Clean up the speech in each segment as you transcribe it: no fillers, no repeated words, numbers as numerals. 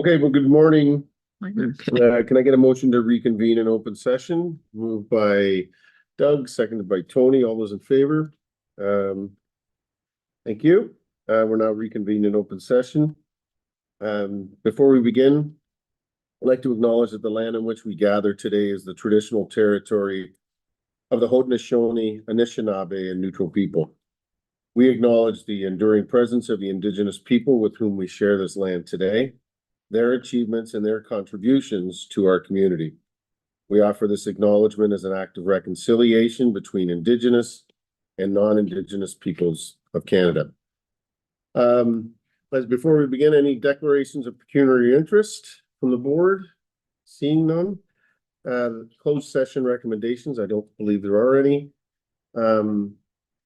Okay, well, good morning. Okay. Can I get a motion to reconvene in open session? Moved by Doug, seconded by Tony. All those in favor? Thank you. We're now reconvened in open session. Before we begin, I'd like to acknowledge that the land on which we gather today is the traditional territory of the Haudenosaunee, Anishinaabe, and Neutral people. We acknowledge the enduring presence of the Indigenous people with whom we share this land today, their achievements and their contributions to our community. We offer this acknowledgement as an act of reconciliation between Indigenous and non-Indigenous peoples of Canada. As before we begin, any declarations of pecuniary interest from the board? Seeing none. Closed session recommendations, I don't believe there are any.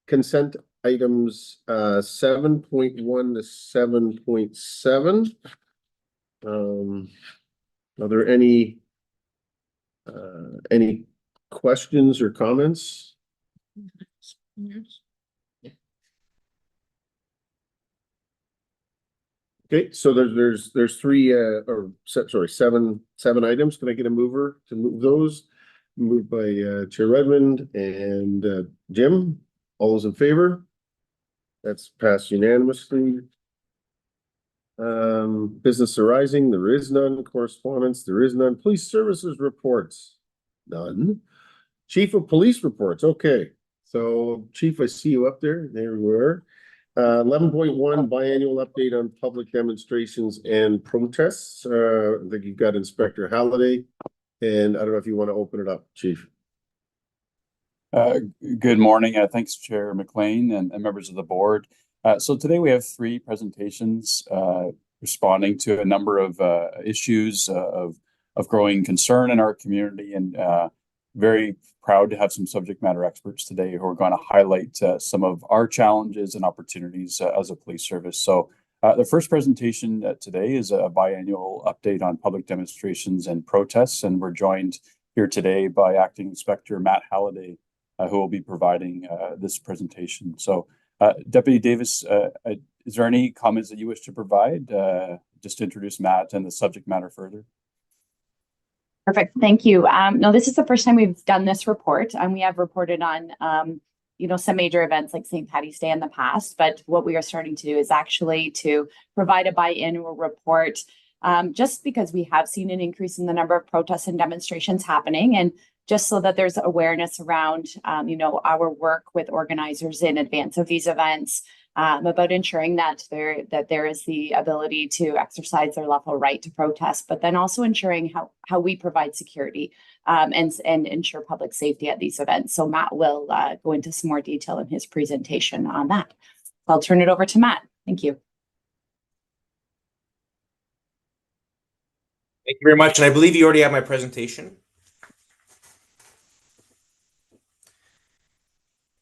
Consent items 7.1 to 7.7. Are there any questions or comments? Okay, so there's three seven items. Can I get a mover to move those? Moved by Chair Redmond and Jim. All those in favor? That's passed unanimously. Business arising, there is none. Correspondence, there is none. Police services reports, none. Chief of police reports, okay. So Chief, I see you up there. There we are. 11.1 biannual update on public demonstrations and protests. I think you've got Inspector Halliday, and I don't know if you want to open it up, Chief. Good morning. Thanks, Chair McLean and members of the board. So today we have three presentations responding to a number of issues of growing concern in our community, and very proud to have some subject matter experts today who are going to highlight some of our challenges and opportunities as a police service. So the first presentation today is a biannual update on public demonstrations and protests, and we're joined here today by Acting Inspector Matt Halliday, who will be providing this presentation. So Deputy Davis, is there any comments that you wish to provide just to introduce Matt and the subject matter further? Perfect. Thank you. No, this is the first time we've done this report, and we have reported on, some major events like St. Paddy's Day in the past. But what we are starting to do is actually to provide a biannual report, just because we have seen an increase in the number of protests and demonstrations happening, and just so that there's awareness around, our work with organizers in advance of these events, about ensuring that there is the ability to exercise their lawful right to protest, but then also ensuring how we provide security and ensure public safety at these events. So Matt will go into some more detail in his presentation on that. I'll turn it over to Matt. Thank you. Thank you very much. And I believe you already have my presentation.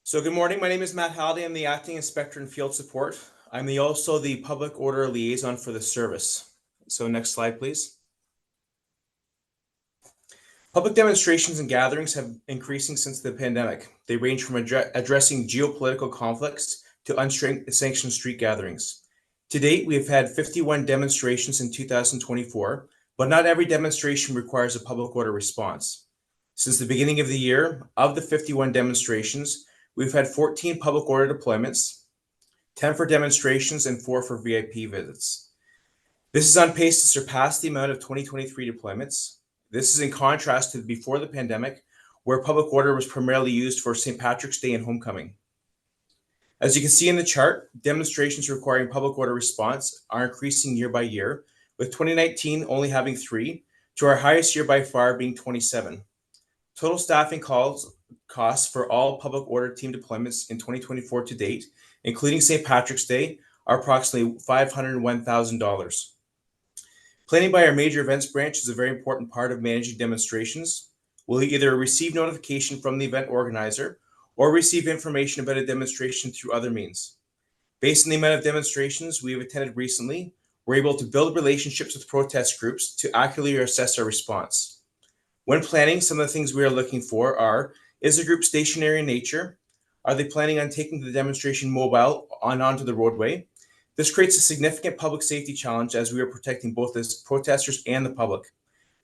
So good morning, my name is Matt Halliday. I'm the Acting Inspector in Field Support. I'm also the Public Order Liaison for the service. So next slide, please. Public demonstrations and gatherings have been increasing since the pandemic. They range from addressing geopolitical conflicts to unsanctioned street gatherings. To date, we have had 51 demonstrations in 2024, but not every demonstration requires a public order response. Since the beginning of the year, of the 51 demonstrations, we've had 14 public order deployments, 10 for demonstrations, and 4 for VIP visits. This is on pace to surpass the amount of 2023 deployments. This is in contrast to before the pandemic, where public order was primarily used for St. Patrick's Day and homecoming. As you can see in the chart, demonstrations requiring public order response are increasing year by year, with 2019 only having 3, to our highest year by far being 27. Total staffing costs for all public order team deployments in 2024 to date, including St. Patrick's Day, are approximately $501,000. Planning by our major events branch is a very important part of managing demonstrations. We'll either receive notification from the event organizer or receive information about a demonstration through other means. Based on the amount of demonstrations we have attended recently, we're able to build relationships with protest groups to accurately assess our response. When planning, some of the things we are looking for are, is the group stationary in nature? Are they planning on taking the demonstration mobile onto the roadway? This creates a significant public safety challenge as we are protecting both the protesters and the public.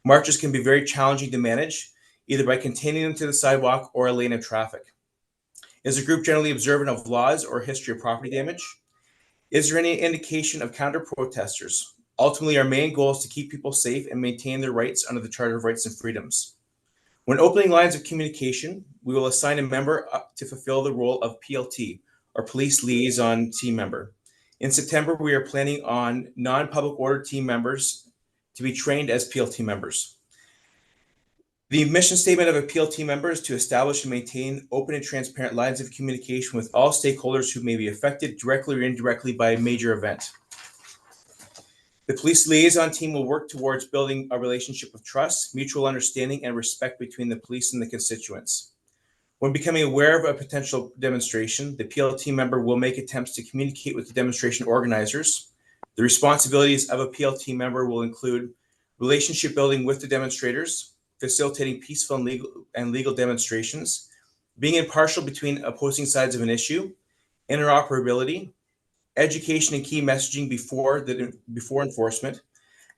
Marches can be very challenging to manage, either by containing them to the sidewalk or a lane of traffic. Is the group generally observant of laws or history of property damage? Is there any indication of counter-protesters? Ultimately, our main goal is to keep people safe and maintain their rights under the Charter of Rights and Freedoms. When opening lines of communication, we will assign a member to fulfill the role of PLT, or Police Liaison Team Member. In September, we are planning on non-public order team members to be trained as PLT members. The mission statement of a PLT member is to establish and maintain open and transparent lines of communication with all stakeholders who may be affected directly or indirectly by a major event. The police liaison team will work towards building a relationship of trust, mutual understanding, and respect between the police and the constituents. When becoming aware of a potential demonstration, the PLT member will make attempts to communicate with the demonstration organizers. The responsibilities of a PLT member will include relationship building with the demonstrators, facilitating peaceful and legal demonstrations, being impartial between opposing sides of an issue, interoperability, education and key messaging before enforcement,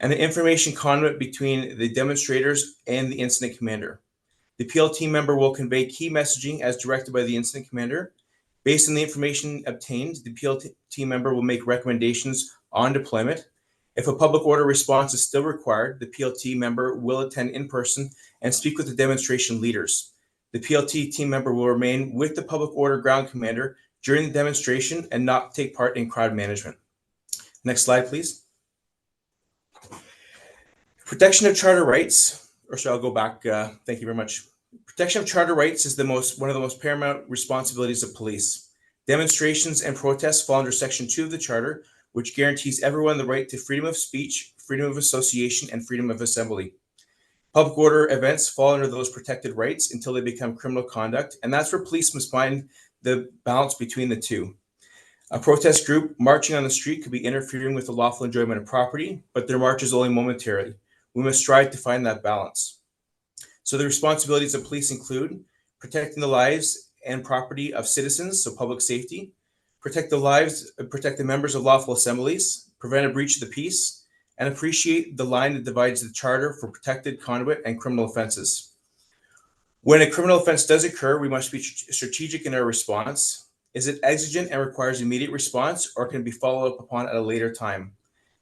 and the information conduit between the demonstrators and the incident commander. The PLT member will convey key messaging as directed by the incident commander. Based on the information obtained, the PLT member will make recommendations on deployment. If a public order response is still required, the PLT member will attend in person and speak with the demonstration leaders. The PLT team member will remain with the public order ground commander during the demonstration and not take part in crowd management. Next slide, please. Protection of charter rights, or shall I go back? Thank you very much. Protection of charter rights is one of the most paramount responsibilities of police. Demonstrations and protests fall under Section 2 of the Charter, which guarantees everyone the right to freedom of speech, freedom of association, and freedom of assembly. Public order events fall under those protected rights until they become criminal conduct, and that's where police must find the balance between the two. A protest group marching on the street could be interfering with the lawful enjoyment of property, but their march is only momentary. We must strive to find that balance. So the responsibilities of police include protecting the lives and property of citizens, so public safety, protect the members of lawful assemblies, prevent a breach of the peace, and appreciate the line that divides the charter for protected conduit and criminal offenses. When a criminal offense does occur, we must be strategic in our response. Is it exigent and requires immediate response, or can it be followed up upon at a later time?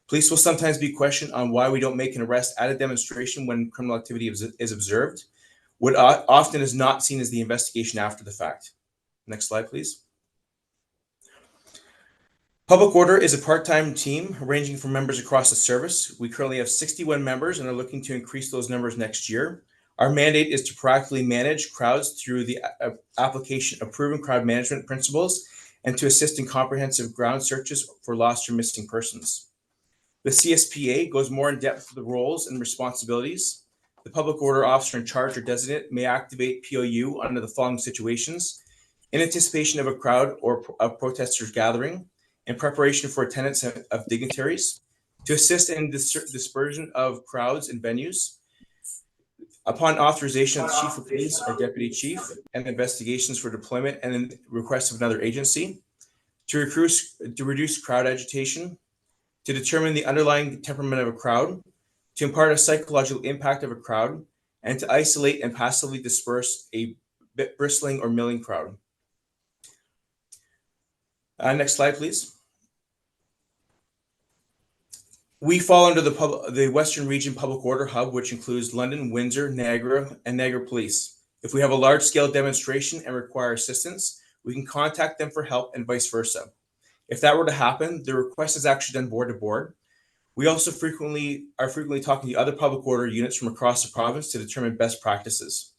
Police will sometimes be questioned on why we don't make an arrest at a demonstration when criminal activity is observed. What often is not seen is the investigation after the fact. Next slide, please. Public order is a part-time team ranging from members across the service. We currently have 61 members and are looking to increase those numbers next year. Our mandate is to proactively manage crowds through the application of proven crowd management principles and to assist in comprehensive ground searches for lost or missing persons. The CSPA goes more in depth with the roles and responsibilities. The public order officer in charge or designate may activate POU under the following situations: in anticipation of a crowd or of protesters gathering, in preparation for attendance of dignitaries, to assist in dispersion of crowds and venues, upon authorization of the chief of police or deputy chief, and investigations for deployment and in request of another agency, to reduce crowd agitation, to determine the underlying temperament of a crowd, to impart a psychological impact of a crowd, and to isolate and passively disperse a bristling or milling crowd. Next slide, please. We fall under the Western Region Public Order Hub, which includes London, Windsor, Niagara, and Niagara Police. If we have a large-scale demonstration and require assistance, we can contact them for help and vice versa. If that were to happen, the request is actually done board to board. We also frequently talking to other public order units from across the province to determine best practices.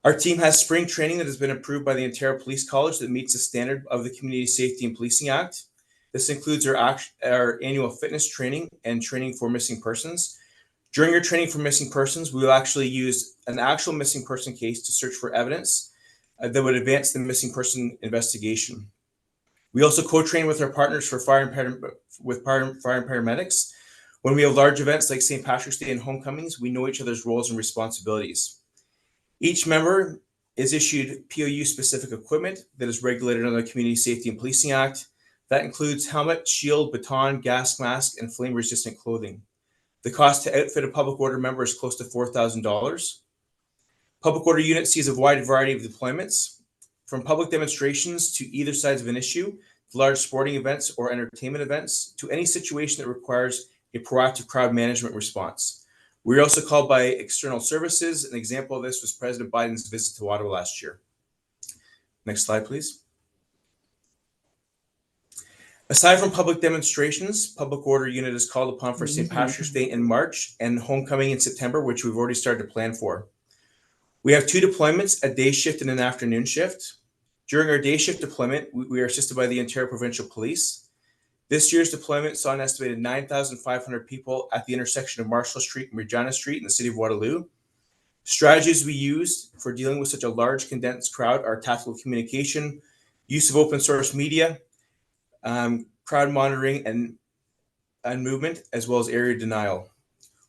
Our team has spring training that has been approved by the Ontario Police College that meets the standard of the Community Safety and Policing Act. This includes our annual fitness training and training for missing persons. During our training for missing persons, we will actually use an actual missing person case to search for evidence that would advance the missing person investigation. We also co-train with our partners for fire and paramedics. When we have large events like St. Patrick's Day and homecomings, we know each other's roles and responsibilities. Each member is issued POU-specific equipment that is regulated under the Community Safety and Policing Act. That includes helmet, shield, baton, gas mask, and flame-resistant clothing. The cost to outfit a public order member is close to $4,000. Public order unit sees a wide variety of deployments, from public demonstrations to either sides of an issue, to large sporting events or entertainment events, to any situation that requires a proactive crowd management response. We're also called by external services. An example of this was President Biden's visit to Waterloo last year. Next slide, please. Aside from public demonstrations, public order unit is called upon for St. Patrick's Day in March and homecoming in September, which we've already started to plan for. We have 2 deployments, a day shift and an afternoon shift. During our day shift deployment, we are assisted by the Ontario Provincial Police. This year's deployment saw an estimated 9,500 people at the intersection of Marshall Street and Regina Street in the city of Waterloo. Strategies we used for dealing with such a large condensed crowd are tactical communication, use of open source media, crowd monitoring and movement, as well as area denial.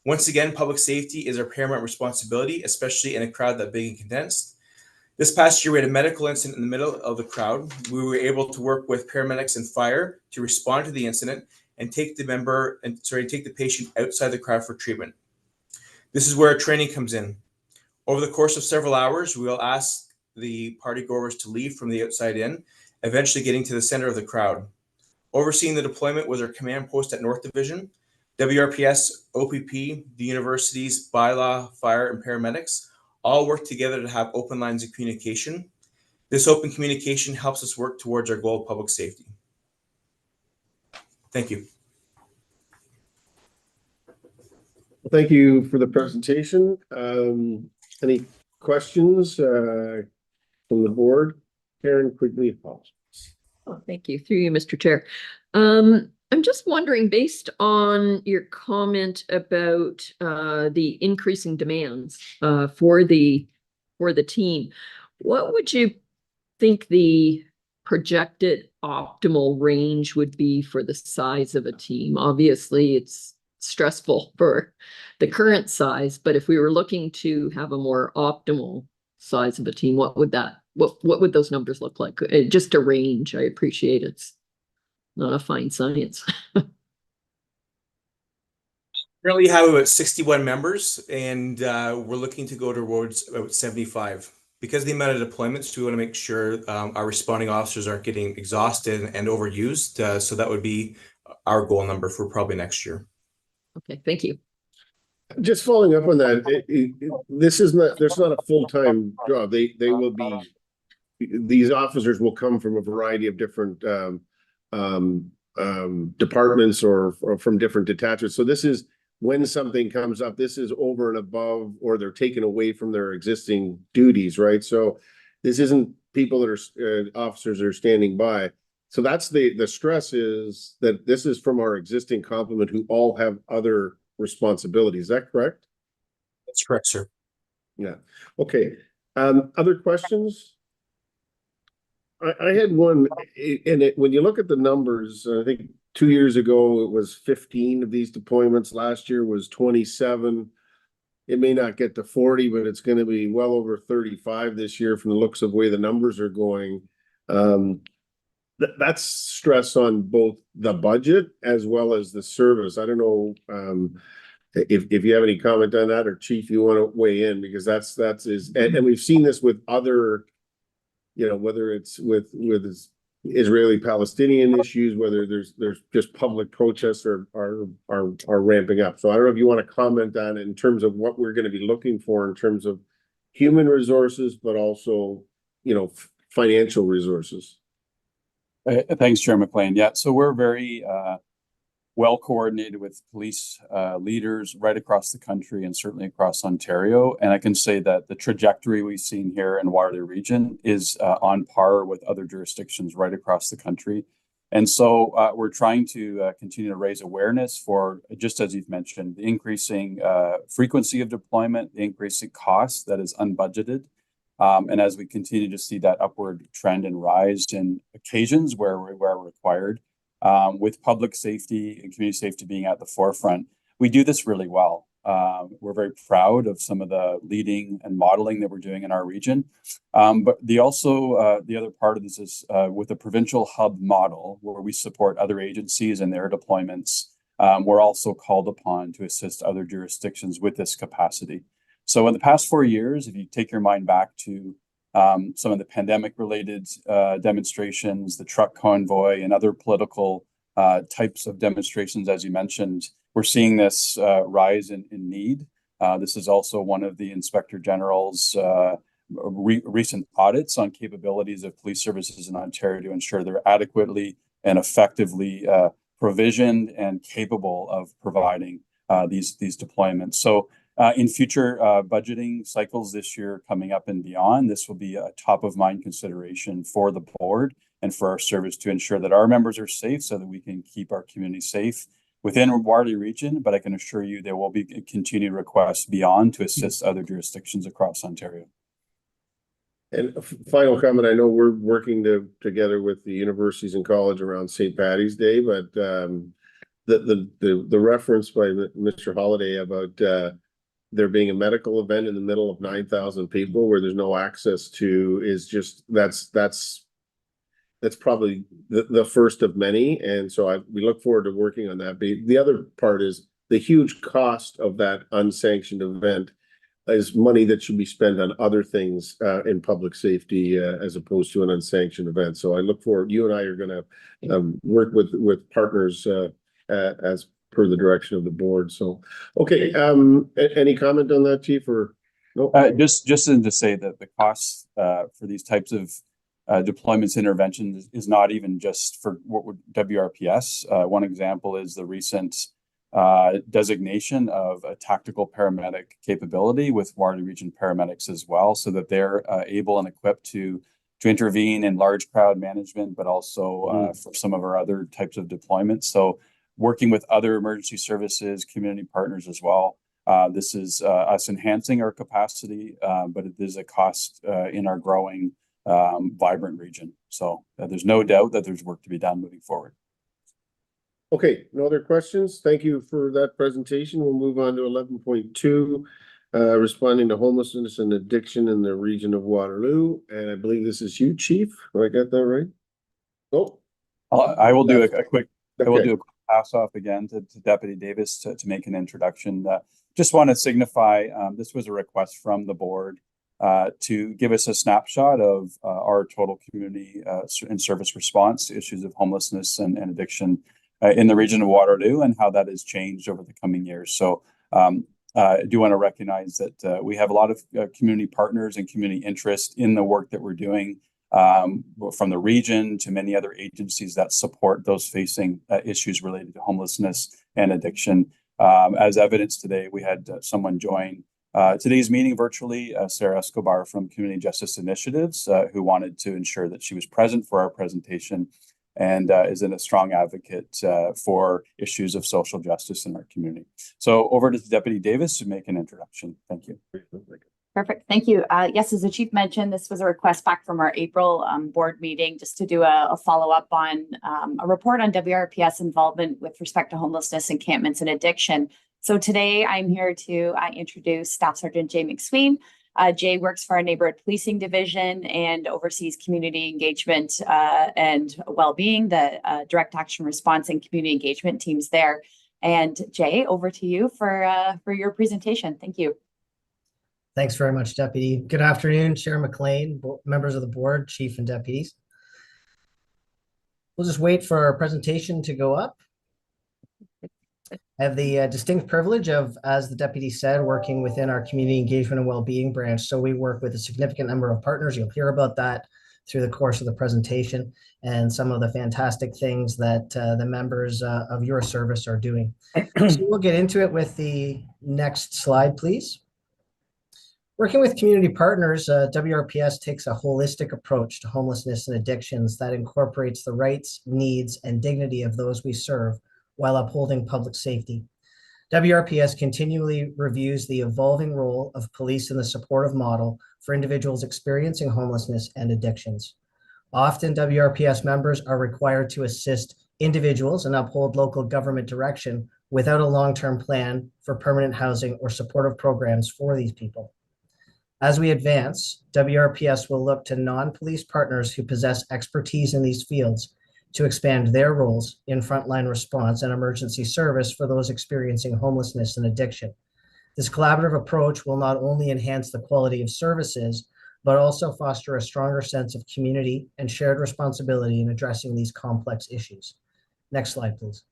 Once again, public safety is our paramount responsibility, especially in a crowd that big and condensed. This past year, we had a medical incident in the middle of the crowd. We were able to work with paramedics and fire to respond to the incident and take the patient outside the crowd for treatment. This is where our training comes in. Over the course of several hours, we will ask the party goers to leave from the outside in, eventually getting to the center of the crowd. Overseeing the deployment was our command post at North Division. WRPS, OPP, the universities, bylaw, fire, and paramedics all work together to have open lines of communication. This open communication helps us work towards our goal of public safety. Thank you. Well, thank you for the presentation. Any questions from the board? Karen Quigley. Oh, thank you. Through you, Mr. Chair. I'm just wondering, based on your comment about the increasing demands for the team, what would you think the projected optimal range would be for the size of a team? Obviously, it's stressful for the current size, but if we were looking to have a more optimal size of a team, what would those numbers look like? Just a range. I appreciate it's not a fine science. Currently have about 61 members, and we're looking to go towards about 75. Because of the amount of deployments, we want to make sure our responding officers aren't getting exhausted and overused. So that would be our goal number for probably next year. Okay, thank you. Just following up on that, there's not a full-time job. They will be, these officers will come from a variety of different departments or from different detachments. So this is when something comes up, this is over and above, or they're taken away from their existing duties, right? So this isn't people that are officers that are standing by. So that's the stress is that this is from our existing complement who all have other responsibilities. Is that correct? That's correct, sir. Yeah. Okay. Other questions? I had one, and when you look at the numbers, I think 2 years ago it was 15 of these deployments. Last year was 27. It may not get to 40, but it's going to be well over 35 this year from the looks of the way the numbers are going. That's stress on both the budget as well as the service. I don't know if you have any comment on that, or Chief, you want to weigh in, because and we've seen this with other, whether it's with Israeli-Palestinian issues, whether there's just public protests are ramping up. So I don't know if you want to comment on it in terms of what we're going to be looking for in terms of human resources, but also, financial resources. Thanks, Chair McLean. Yeah, so we're very well coordinated with police leaders right across the country and certainly across Ontario. And I can say that the trajectory we've seen here in Waterloo region is on par with other jurisdictions right across the country. And so we're trying to continue to raise awareness for, just as you've mentioned, the increasing frequency of deployment, the increasing cost that is unbudgeted. And as we continue to see that upward trend and rise in occasions where required, with public safety and community safety being at the forefront, we do this really well. We're very proud of some of the leading and modeling that we're doing in our region. But the other part of this is with a provincial hub model where we support other agencies and their deployments. We're also called upon to assist other jurisdictions with this capacity. So in the past 4 years, if you take your mind back to some of the pandemic-related demonstrations, the truck convoy, and other political types of demonstrations, as you mentioned, we're seeing this rise in need. This is also one of the Inspector General's recent audits on capabilities of police services in Ontario to ensure they're adequately and effectively provisioned and capable of providing these deployments. So in future budgeting cycles this year coming up and beyond, this will be a top of mind consideration for the board and for our service to ensure that our members are safe so that we can keep our community safe within Waterloo region. But I can assure you there will be continued requests beyond to assist other jurisdictions across Ontario. And a final comment, I know we're working together with the universities and college around St. Paddy's Day, but the reference by Mr. Holliday about there being a medical event in the middle of 9,000 people where there's no access to is just that's probably the first of many. And so we look forward to working on that. But the other part is the huge cost of that unsanctioned event is money that should be spent on other things in public safety as opposed to an unsanctioned event. So I look forward, you and I are going to work with partners as per the direction of the board. So, okay. Any comment on that, Chief, or no? Just to say that the costs for these types of deployments interventions is not even just for WRPS. One example is the recent designation of a tactical paramedic capability with Waterloo Region paramedics as well, so that they're able and equipped to intervene in large crowd management, but also for some of our other types of deployments. So working with other emergency services, community partners as well. This is us enhancing our capacity, but it is a cost in our growing, vibrant region. So there's no doubt that there's work to be done moving forward. Okay, no other questions? Thank you for that presentation. We'll move on to 11.2, responding to homelessness and addiction in the region of Waterloo. And I believe this is you, Chief. Have I got that right? Oh, I will do a quick pass off again to Deputy Davis to make an introduction. Just want to signify this was a request from the board to give us a snapshot of our total community and service response to issues of homelessness and addiction in the region of Waterloo and how that has changed over the coming years. So I do want to recognize that we have a lot of community partners and community interest in the work that we're doing, from the region to many other agencies that support those facing issues related to homelessness and addiction. As evidence today, we had someone join today's meeting virtually, Sarah Escobar from Community Justice Initiatives, who wanted to ensure that she was present for our presentation and is a strong advocate for issues of social justice in our community. So over to Deputy Davis to make an introduction. Thank you. Perfect. Thank you. Yes, as the chief mentioned, this was a request back from our April board meeting just to do a follow-up on a report on WRPS involvement with respect to homelessness, encampments, and addiction. So today I'm here to introduce Staff Sergeant Jay McSween. Jay works for our neighborhood policing division and oversees community engagement and well-being, the direct action response and community engagement teams there. And Jay, over to you for your presentation. Thank you. Thanks very much, Deputy. Good afternoon, Chair McLean, members of the board, Chief and deputies. We'll just wait for our presentation to go up. I have the distinct privilege of, as the deputy said, working within our community engagement and well-being branch. So we work with a significant number of partners. You'll hear about that through the course of the presentation and some of the fantastic things that the members of your service are doing. So we'll get into it with the next slide, please. Working with community partners, WRPS takes a holistic approach to homelessness and addictions that incorporates the rights, needs, and dignity of those we serve while upholding public safety. WRPS continually reviews the evolving role of police in the supportive model for individuals experiencing homelessness and addictions. Often, WRPS members are required to assist individuals and uphold local government direction without a long-term plan for permanent housing or supportive programs for these people. As we advance, WRPS will look to non-police partners who possess expertise in these fields to expand their roles in frontline response and emergency service for those experiencing homelessness and addiction. This collaborative approach will not only enhance the quality of services, but also foster a stronger sense of community and shared responsibility in addressing these complex issues. Next slide, please.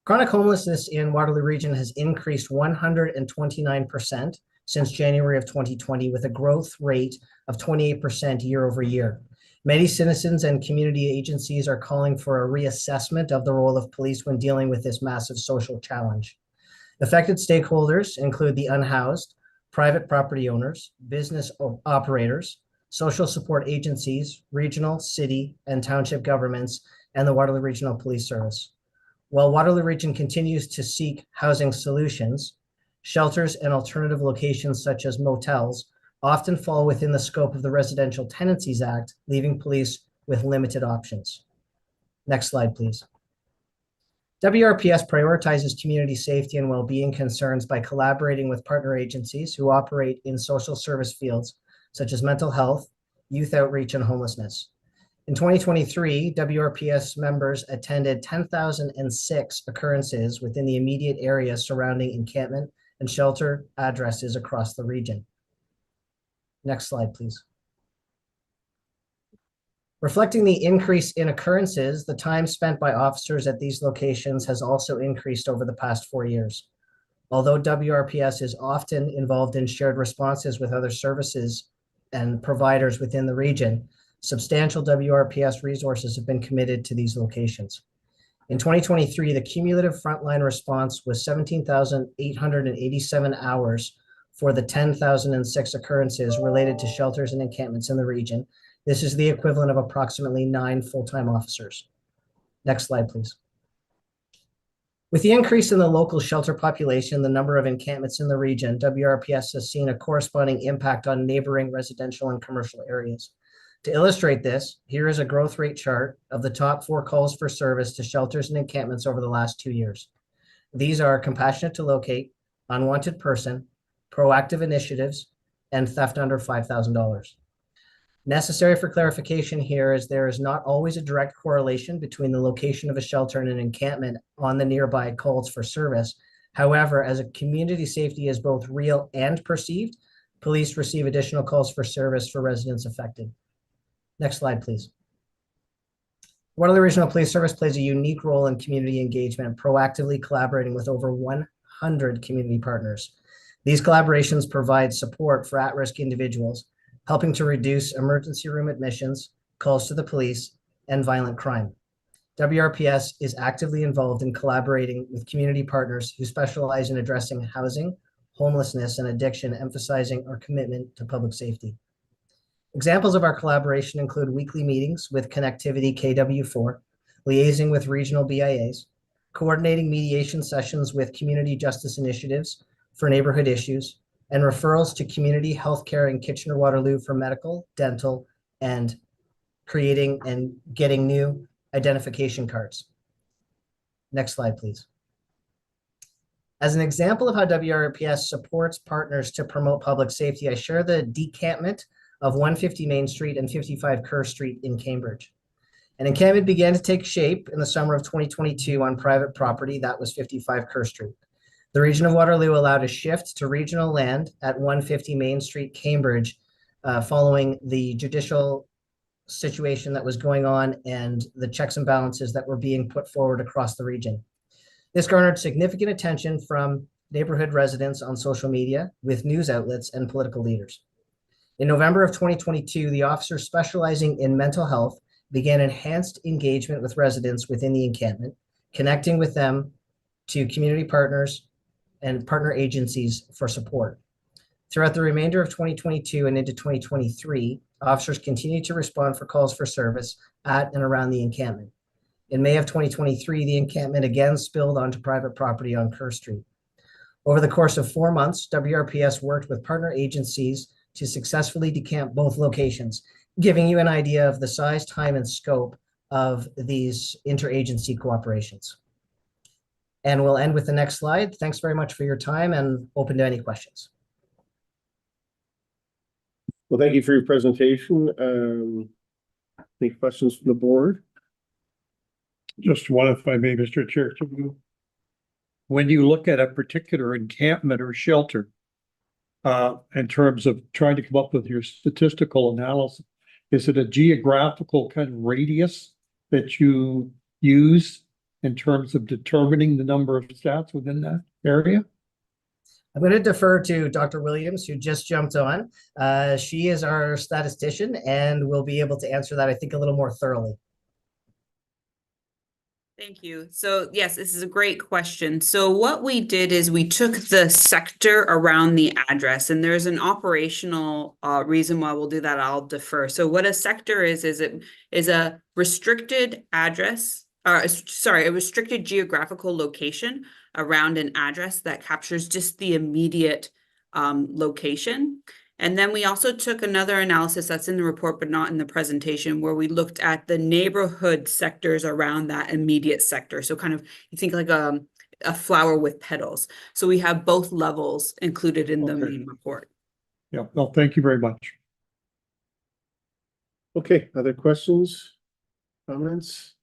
Chronic homelessness in Waterloo Region has increased 129% since January of 2020, with a growth rate of 28% year over year. Many citizens and community agencies are calling for a reassessment of the role of police when dealing with this massive social challenge. Affected stakeholders include the unhoused, private property owners, business operators, social support agencies, regional, city, and township governments, and the Waterloo Regional Police Service. While Waterloo Region continues to seek housing solutions, shelters and alternative locations such as motels often fall within the scope of the Residential Tenancies Act, leaving police with limited options. Next slide, please. WRPS prioritizes community safety and well-being concerns by collaborating with partner agencies who operate in social service fields such as mental health, youth outreach, and homelessness. In 2023, WRPS members attended 10,006 occurrences within the immediate area surrounding encampment and shelter addresses across the region. Next slide, please. Reflecting the increase in occurrences, the time spent by officers at these locations has also increased over the past 4 years. Although WRPS is often involved in shared responses with other services and providers within the region, substantial WRPS resources have been committed to these locations. In 2023, the cumulative frontline response was 17,887 hours for the 10,006 occurrences related to shelters and encampments in the region. This is the equivalent of approximately 9 full-time officers. Next slide, please. With the increase in the local shelter population, the number of encampments in the region, WRPS has seen a corresponding impact on neighboring residential and commercial areas. To illustrate this, here is a growth rate chart of the top 4 calls for service to shelters and encampments over the last 2 years. These are compassionate to locate, unwanted person, proactive initiatives, and theft under $5,000. Necessary for clarification here is there is not always a direct correlation between the location of a shelter and an encampment on the nearby calls for service. However, as a community safety is both real and perceived, police receive additional calls for service for residents affected. Next slide, please. Waterloo Regional Police Service plays a unique role in community engagement, proactively collaborating with over 100 community partners. These collaborations provide support for at-risk individuals, helping to reduce emergency room admissions, calls to the police, and violent crime. WRPS is actively involved in collaborating with community partners who specialize in addressing housing, homelessness, and addiction, emphasizing our commitment to public safety. Examples of our collaboration include weekly meetings with Connectivity KW4, liaising with regional BIAs, coordinating mediation sessions with community justice initiatives for neighborhood issues, and referrals to community healthcare in Kitchener-Waterloo for medical, dental, and creating and getting new identification cards. Next slide, please. As an example of how WRPS supports partners to promote public safety, I share the decampment of 150 Main Street and 55 Kerr Street in Cambridge. An encampment began to take shape in the summer of 2022 on private property that was 55 Kerr Street. The region of Waterloo allowed a shift to regional land at 150 Main Street, Cambridge, following the judicial situation that was going on and the checks and balances that were being put forward across the region. This garnered significant attention from neighborhood residents on social media, with news outlets and political leaders. In November of 2022, the officers specializing in mental health began enhanced engagement with residents within the encampment, connecting with them to community partners and partner agencies for support. Throughout the remainder of 2022 and into 2023, officers continued to respond for calls for service at and around the encampment. In May of 2023, the encampment again spilled onto private property on Kerr Street. Over the course of 4 months, WRPS worked with partner agencies to successfully decamp both locations, giving you an idea of the size, time, and scope of these interagency cooperations. And we'll end with the next slide. Thanks very much for your time and open to any questions. Well, thank you for your presentation. Any questions from the board? Just one, if I may, Mr. Chair. When you look at a particular encampment or shelter, in terms of trying to come up with your statistical analysis, is it a geographical kind of radius that you use in terms of determining the number of stats within that area? I'm going to defer to Dr. Williams, who just jumped on. She is our statistician and will be able to answer that, I think, a little more thoroughly. Thank you. So yes, this is a great question. So what we did is we took the sector around the address, and there's an operational reason why we'll do that. I'll defer. So what a sector is it is a restricted address, a restricted geographical location around an address that captures just the immediate location. And then we also took another analysis that's in the report, but not in the presentation, where we looked at the neighborhood sectors around that immediate sector. So kind of, you think like a flower with petals. So we have both levels included in the main report. Yeah, well, thank you very much. Okay, other questions, comments?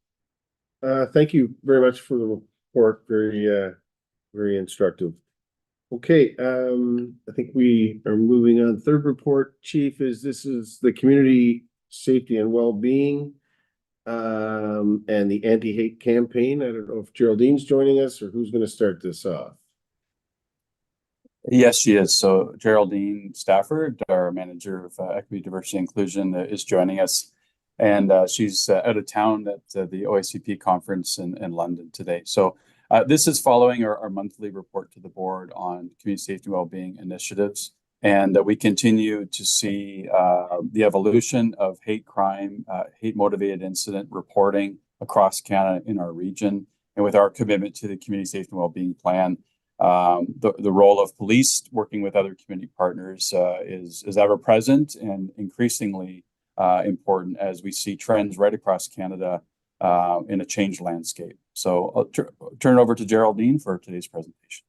Thank you very much for the report. Very instructive. Okay, I think we are moving on. Third report, Chief, this is the community safety and well-being and the anti-hate campaign. I don't know if Geraldine's joining us or who's going to start this off. Yes, she is. So Geraldine Stafford, our manager of equity, diversity, inclusion, is joining us. And she's out of town at the OACP conference in London today. So this is following our monthly report to the board on community safety and well-being initiatives. And we continue to see the evolution of hate crime, hate-motivated incident reporting across Canada in our region. And with our commitment to the community safety and well-being plan, the role of police working with other community partners is ever present and increasingly important as we see trends right across Canada in a changed landscape. So I'll turn it over to Geraldine for today's presentation.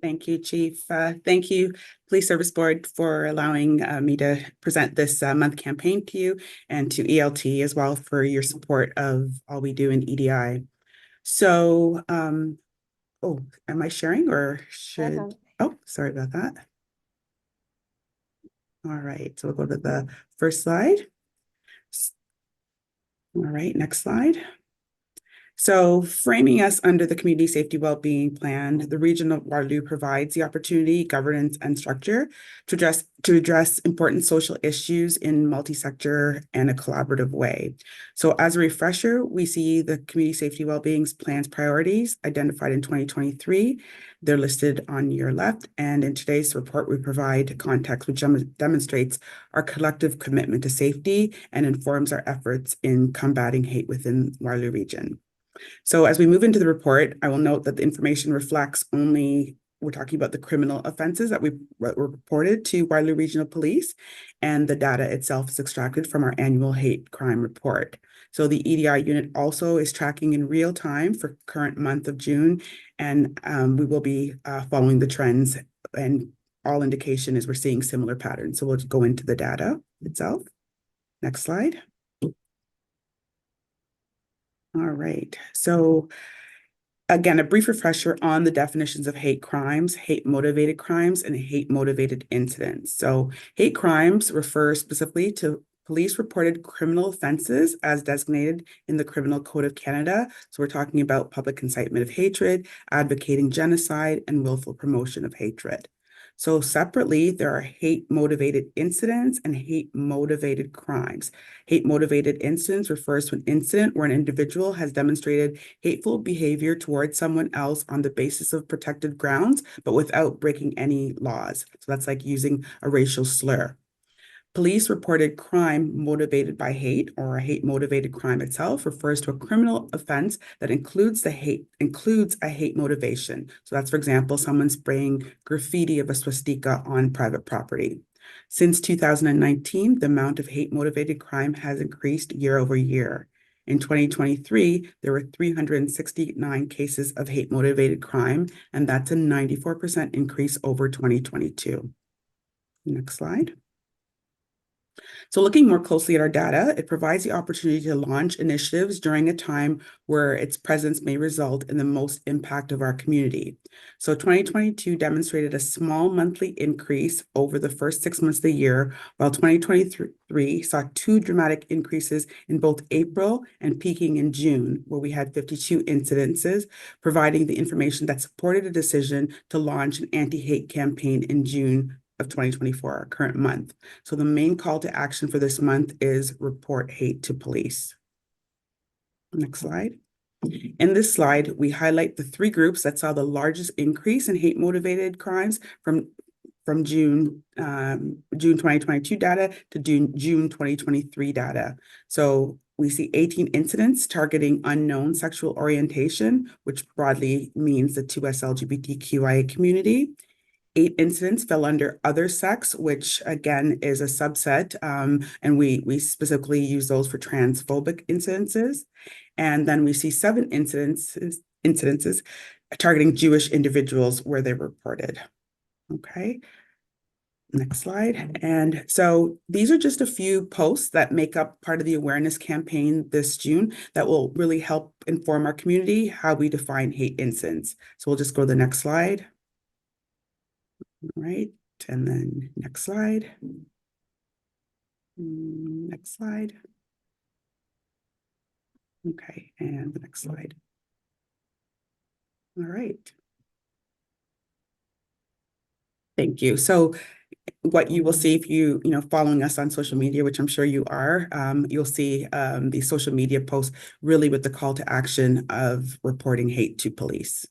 Thank you, Chief. Thank you, Police Service Board, for allowing me to present this month campaign to you, and to ELT as well for your support of all we do in EDI. So, am I sharing or should? Oh, sorry about that. All right, so we'll go to the first slide. All right, next slide. So framing us under the Community Safety Wellbeing Plan, the region of Waterloo provides the opportunity, governance, and structure to address important social issues in multi-sector and a collaborative way. So as a refresher, we see the Community Safety Wellbeing Plan's priorities identified in 2023. They're listed on your left, and in today's report, we provide context which demonstrates our collective commitment to safety and informs our efforts in combating hate within Waterloo region. So as we move into the report, I will note that the information reflects only, we're talking about the criminal offenses that were reported to Waterloo Regional Police, and the data itself is extracted from our annual hate crime report. So the EDI unit also is tracking in real time for current month of June, and we will be following the trends, and all indication is we're seeing similar patterns. So we'll go into the data itself. Next slide. All right, so again, a brief refresher on the definitions of hate crimes, hate-motivated crimes, and hate-motivated incidents. So hate crimes refer specifically to police-reported criminal offenses as designated in the Criminal Code of Canada. So we're talking about public incitement of hatred, advocating genocide, and willful promotion of hatred. So separately, there are hate-motivated incidents and hate-motivated crimes. Hate-motivated incidents refers to an incident where an individual has demonstrated hateful behavior towards someone else on the basis of protected grounds, but without breaking any laws. So that's like using a racial slur. Police reported crime motivated by hate, or a hate-motivated crime itself, refers to a criminal offense that includes a hate motivation. So that's, for example, someone spraying graffiti of a swastika on private property. Since 2019, the amount of hate-motivated crime has increased year over year. In 2023, there were 369 cases of hate-motivated crime, and that's a 94% increase over 2022. Next slide. So looking more closely at our data, it provides the opportunity to launch initiatives during a time where its presence may result in the most impact of our community. So 2022 demonstrated a small monthly increase over the first 6 months of the year, while 2023 saw two dramatic increases in both April and peaking in June, where we had 52 incidences, providing the information that supported a decision to launch an anti-hate campaign in June of 2024, our current month. So the main call to action for this month is report hate to police. Next slide. In this slide, we highlight the three groups that saw the largest increase in hate-motivated crimes from June 2022 data to June 2023 data. So we see 18 incidents targeting unknown sexual orientation, which broadly means the 2S LGBTQIA community. 8 incidents fell under other sex, which again is a subset, and we specifically use those for transphobic incidences. And then we see 7 incidences targeting Jewish individuals where they reported. Okay. Next slide. And so these are just a few posts that make up part of the awareness campaign this June that will really help inform our community how we define hate incidents. So we'll just go to the next slide. All right, and then next slide. Next slide. Okay, and the next slide. All right. Thank you. So what you will see if you following us on social media, which I'm sure you are, you'll see the social media posts really with the call to action of reporting hate to police.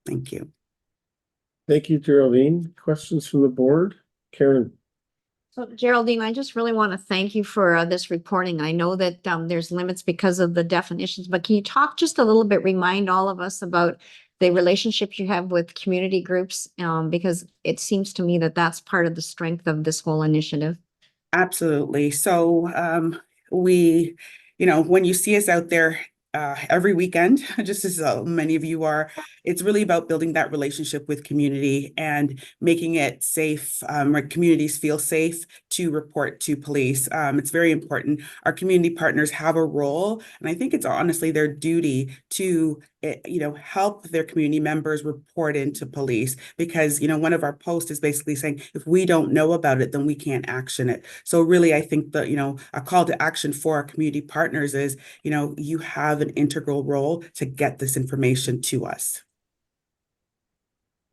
Thank you. Thank you, Geraldine. Questions from the board? Karen? So Geraldine, I just really want to thank you for this reporting. I know that there's limits because of the definitions, but can you talk just a little bit, remind all of us about the relationships you have with community groups? Because it seems to me that that's part of the strength of this whole initiative. Absolutely. So we, when you see us out there every weekend, just as many of you are, it's really about building that relationship with community and making it safe, where communities feel safe to report to police. It's very important. Our community partners have a role, and I think it's honestly their duty to help their community members report into police, because one of our posts is basically saying if we don't know about it, then we can't action it. So really, I think that a call to action for our community partners is you have an integral role to get this information to us.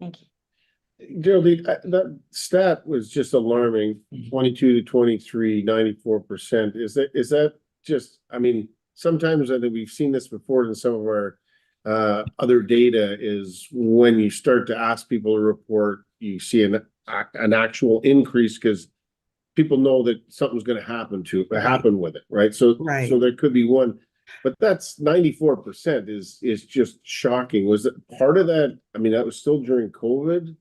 Thank you. Geraldine, that stat was just alarming. 22 to 23, 94%. Is that just, I mean, sometimes I think we've seen this before in some of our other data is when you start to ask people to report, you see an actual increase because people know that something's going to happen with it, right? So there could be one, but that's 94% is just shocking. Was it part of that? I mean, that was still during COVID.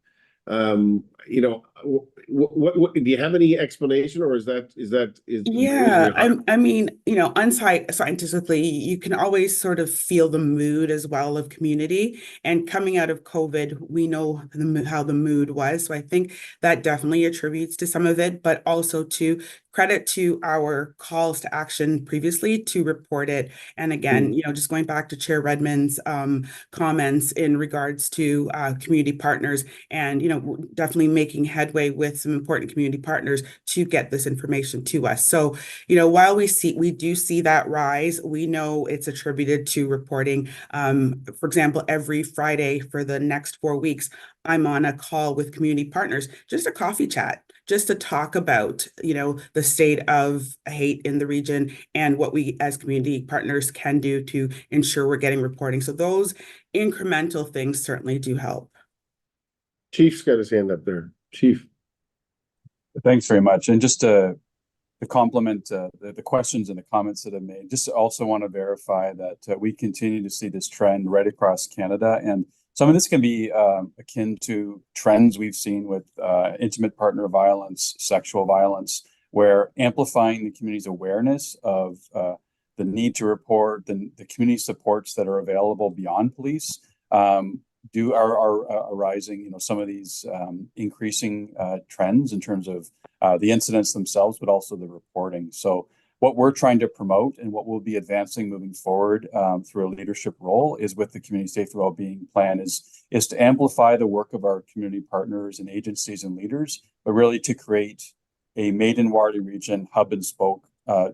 What do you have any explanation, or is yeah, I mean, scientifically, you can always sort of feel the mood as well of community, and coming out of COVID, we know how the mood was. So I think that definitely attributes to some of it, but also to credit to our calls to action previously to report it. And again, just going back to Chair Redmond's comments in regards to community partners, and definitely making headway with some important community partners to get this information to us. So while we do see that rise, we know it's attributed to reporting. For example, every Friday for the next 4 weeks, I'm on a call with community partners, just a coffee chat, just to talk about, the state of hate in the region and what we as community partners can do to ensure we're getting reporting. So those incremental things certainly do help. Chief's got his hand up there. Chief. Thanks very much. And just to complement the questions and the comments that I've made, just also want to verify that we continue to see this trend right across Canada. And some of this can be akin to trends we've seen with intimate partner violence, sexual violence, where amplifying the community's awareness of the need to report, the community supports that are available beyond police are arising, you know, some of these increasing trends in terms of the incidents themselves, but also the reporting. So what we're trying to promote and what we'll be advancing moving forward through a leadership role is with the community safety wellbeing plan is to amplify the work of our community partners and agencies and leaders, but really to create a made in Waterloo region hub and spoke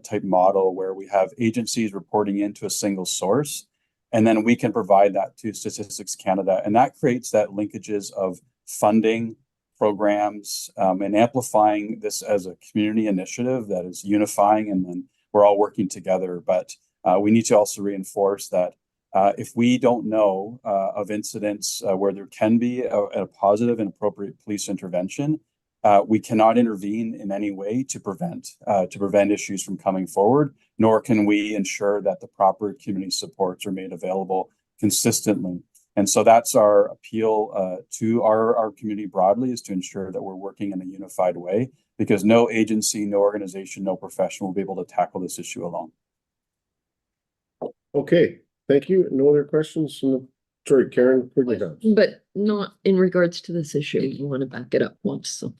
type model where we have agencies reporting into a single source, and then we can provide that to Statistics Canada. And that creates that linkages of funding, programs, and amplifying this as a community initiative that is unifying, and then we're all working together. But we need to also reinforce that if we don't know of incidents where there can be a positive and appropriate police intervention, we cannot intervene in any way to prevent issues from coming forward, nor can we ensure that the proper community supports are made available consistently. And so that's our appeal to our community broadly, is to ensure that we're working in a unified way, because no agency, no organization, no profession will be able to tackle this issue alone. Okay, thank you. No other questions from the, sorry, Karen, quickly done. But not in regards to this issue. You want to back it up once, so.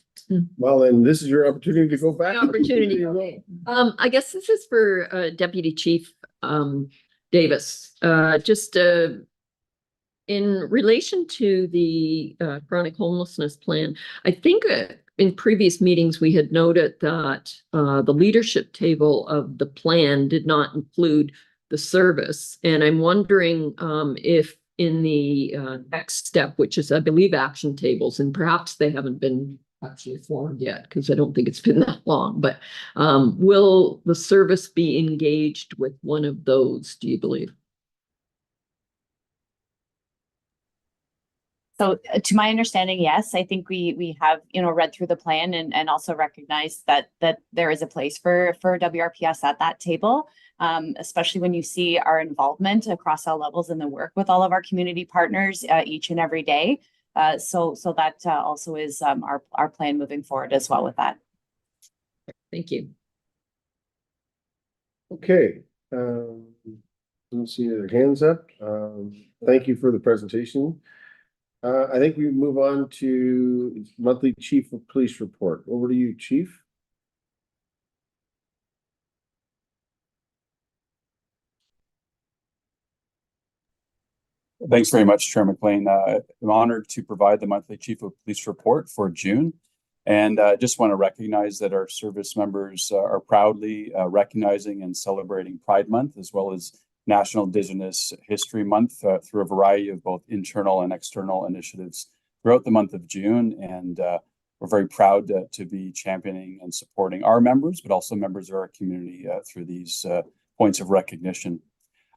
Well, then this is your opportunity to go back. Opportunity. Okay. I guess this is for Deputy Chief Davis. Just in relation to the chronic homelessness plan, I think in previous meetings we had noted that the leadership table of the plan did not include the service, and I'm wondering if in the next step, which is I believe action tables, and perhaps they haven't been actually formed yet because I don't think it's been that long, but will the service be engaged with one of those, do you believe? So to my understanding, yes, I think we have, you know, read through the plan and also recognized that there is a place for WRPS at that table, especially when you see our involvement across all levels in the work with all of our community partners each and every day. So that also is our plan moving forward as well with that. Thank you. Okay. Don't see any other hands up. Thank you for the presentation. I think we move on to monthly Chief of Police report. Over to you, Chief. Thanks very much, Chair McLean. I'm honored to provide the monthly Chief of Police report for June. And I just want to recognize that our service members are proudly recognizing and celebrating Pride Month, as well as National Indigenous History Month through a variety of both internal and external initiatives throughout the month of June. And we're very proud to be championing and supporting our members, but also members of our community through these points of recognition.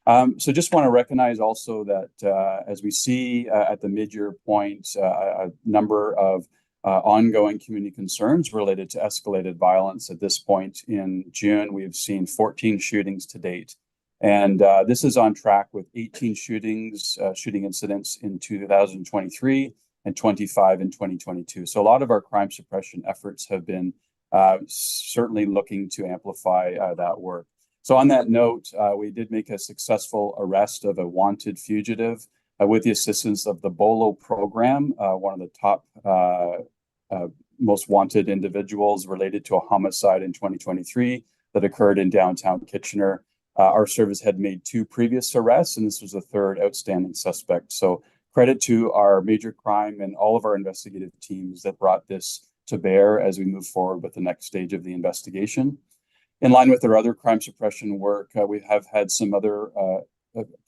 So just want to recognize also that as we see at the mid-year point, a number of ongoing community concerns related to escalated violence. At this point in June, we've seen 14 shootings to date. And this is on track with 18 shooting incidents in 2023 and 25 in 2022. So a lot of our crime suppression efforts have been certainly looking to amplify that work. So on that note, we did make a successful arrest of a wanted fugitive with the assistance of the BOLO program, one of the top most wanted individuals related to a homicide in 2023 that occurred in downtown Kitchener. Our service had made 2 previous arrests, and this was the 3rd outstanding suspect. So credit to our major crime and all of our investigative teams that brought this to bear as we move forward with the next stage of the investigation. In line with our other crime suppression work, we have had some other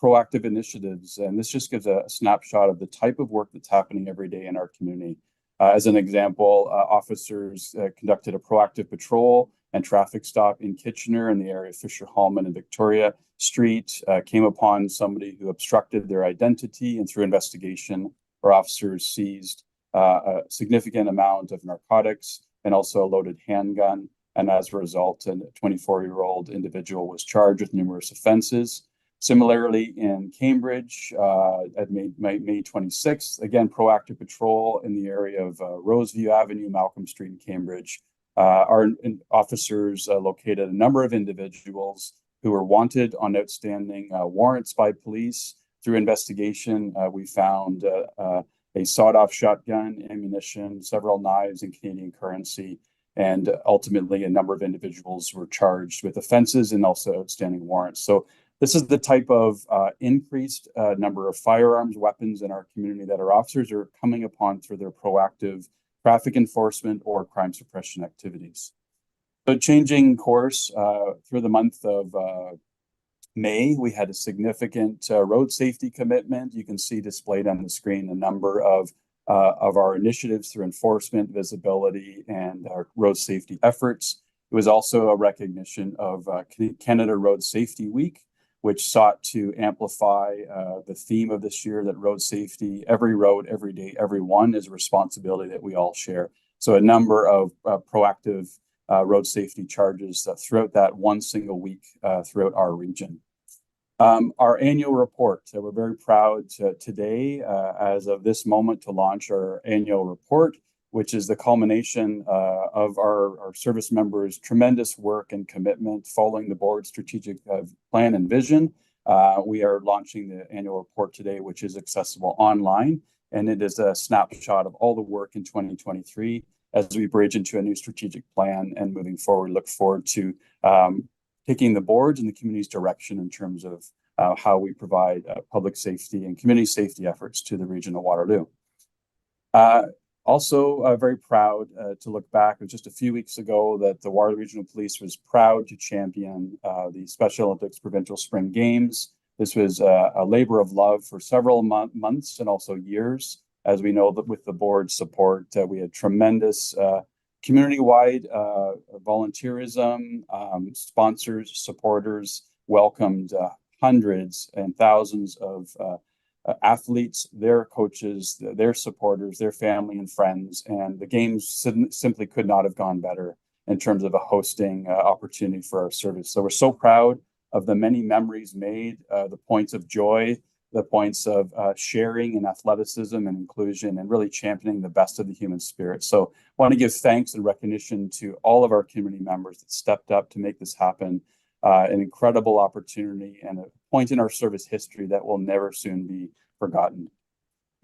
proactive initiatives, and this just gives a snapshot of the type of work that's happening every day in our community. As an example, officers conducted a proactive patrol and traffic stop in Kitchener in the area of Fisher-Hallman and Victoria Street, came upon somebody who obstructed their identity, and through investigation, our officers seized a significant amount of narcotics and also a loaded handgun. And as a result, a 24-year-old individual was charged with numerous offenses. Similarly, in Cambridge, at May 26th, again, proactive patrol in the area of Roseview Avenue, Malcolm Street in Cambridge. Our officers located a number of individuals who were wanted on outstanding warrants by police. Through investigation, we found a sawed-off shotgun, ammunition, several knives, and Canadian currency. And ultimately, a number of individuals were charged with offenses and also outstanding warrants. So this is the type of increased number of firearms, weapons in our community that our officers are coming upon through their proactive traffic enforcement or crime suppression activities. So changing course through the month of May, we had a significant road safety commitment. You can see displayed on the screen a number of our initiatives through enforcement, visibility, and our road safety efforts. It was also a recognition of Canada Road Safety Week, which sought to amplify the theme of this year, that road safety, every road, every day, everyone, is a responsibility that we all share. So a number of proactive road safety charges throughout that one single week throughout our region. Our annual report, we're very proud today, as of this moment, to launch our annual report, which is the culmination of our service members' tremendous work and commitment following the board's strategic plan and vision. We are launching the annual report today, which is accessible online, and it is a snapshot of all the work in 2023 as we bridge into a new strategic plan and moving forward. Look forward to taking the board's and the community's direction in terms of how we provide public safety and community safety efforts to the region of Waterloo. Also very proud to look back. It was just a few weeks ago that the Waterloo Regional Police was proud to champion the Special Olympics Provincial Spring Games. This was a labor of love for several months and also years. As we know, that with the board's support, we had tremendous community-wide volunteerism, sponsors, supporters, welcomed hundreds and thousands of athletes, their coaches, their supporters, their family and friends, and the games simply could not have gone better in terms of a hosting opportunity for our service. So we're so proud of the many memories made, the points of joy, the points of sharing and athleticism and inclusion, and really championing the best of the human spirit. So I want to give thanks and recognition to all of our community members that stepped up to make this happen. An incredible opportunity and a point in our service history that will never soon be forgotten.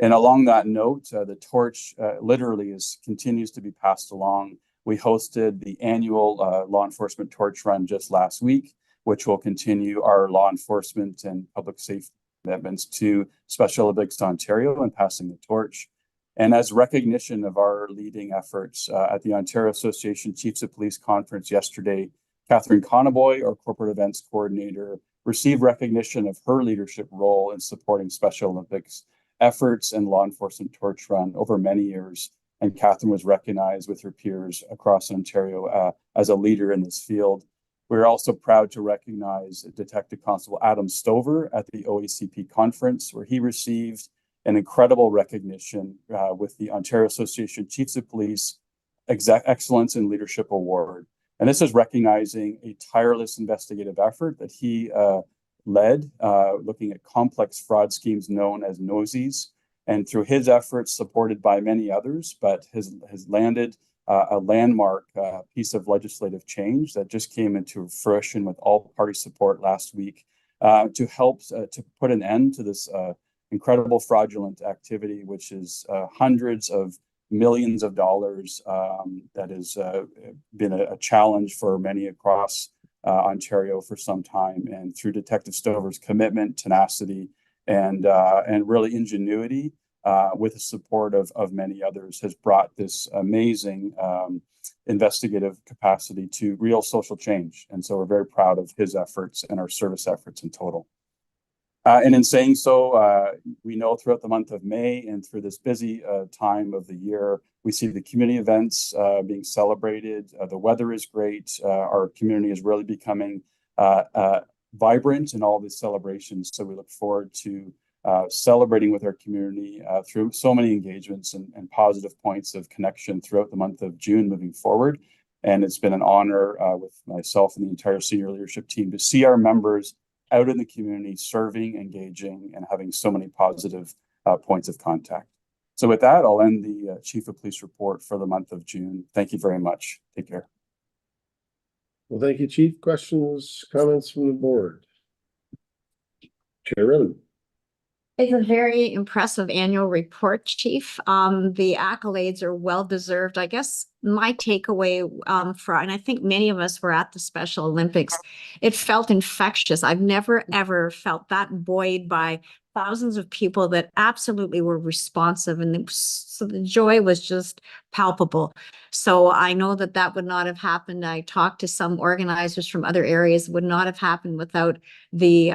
And along that note, the torch literally continues to be passed along. We hosted the annual law enforcement torch run just last week, which will continue our law enforcement and public safety commitments to Special Olympics Ontario and passing the torch. And as recognition of our leading efforts at the Ontario Association Chiefs of Police Conference yesterday, Catherine Conaboy, our corporate events coordinator, received recognition of her leadership role in supporting Special Olympics efforts and law enforcement torch run over many years. And Catherine was recognized with her peers across Ontario as a leader in this field. We're also proud to recognize Detective Constable Adam Stover at the OACP conference, where he received an incredible recognition with the Ontario Association Chiefs of Police Excellence in Leadership Award. And this is recognizing a tireless investigative effort that he led, looking at complex fraud schemes known as NOSIs. And through his efforts, supported by many others, but has landed a landmark piece of legislative change that just came into fruition with all party support last week to help to put an end to this incredible fraudulent activity, which is hundreds of millions of dollars that has been a challenge for many across Ontario for some time. And through Detective Stover's commitment, tenacity, and really ingenuity, with the support of many others, has brought this amazing investigative capacity to real social change. And so we're very proud of his efforts and our service efforts in total. And in saying so, we know throughout the month of May and through this busy time of the year, we see the community events being celebrated. The weather is great. Our community is really becoming vibrant in all these celebrations. So we look forward to celebrating with our community through so many engagements and positive points of connection throughout the month of June moving forward. And it's been an honor with myself and the entire senior leadership team to see our members out in the community, serving, engaging, and having so many positive points of contact. So with that, I'll end the Chief of Police report for the month of June. Thank you very much. Take care. Well, thank you, Chief. Questions, comments from the board? Chair Redmond. It's a very impressive annual report, Chief. The accolades are well deserved. I guess my takeaway and I think many of us were at the Special Olympics, it felt infectious. I've never ever felt that buoyed by thousands of people that absolutely were responsive, and so the joy was just palpable. So I know that that would not have happened. I talked to some organizers from other areas, would not have happened without the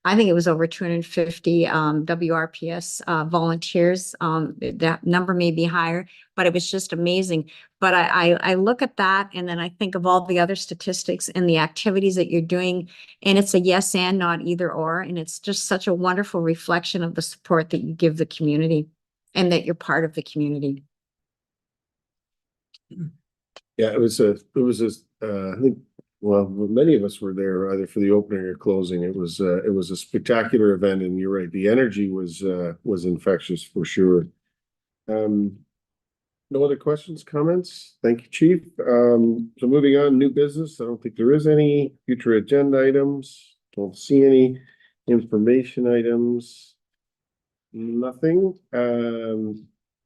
I think it was over 250 WRPS volunteers. That number may be higher, but it was just amazing. But I look at that and then I think of all the other statistics and the activities that you're doing, and it's a yes and not either or. And it's just such a wonderful reflection of the support that you give the community and that you're part of the community. Yeah, I think, well, many of us were there either for the opening or closing. It was a spectacular event, and you're right, the energy was infectious for sure. No other questions, comments? Thank you, Chief. So moving on, new business. I don't think there is any future agenda items. Don't see any information items. Nothing.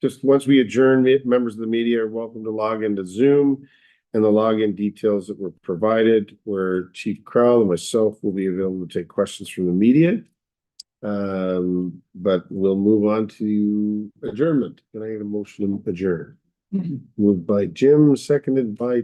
Just once we adjourn, members of the media are welcome to log into Zoom, and the login details that were provided, where Chief Crowell and myself will be available to take questions from the media. But we'll move on to adjournment. Can I get a motion to adjourn? Moved by Jim, seconded by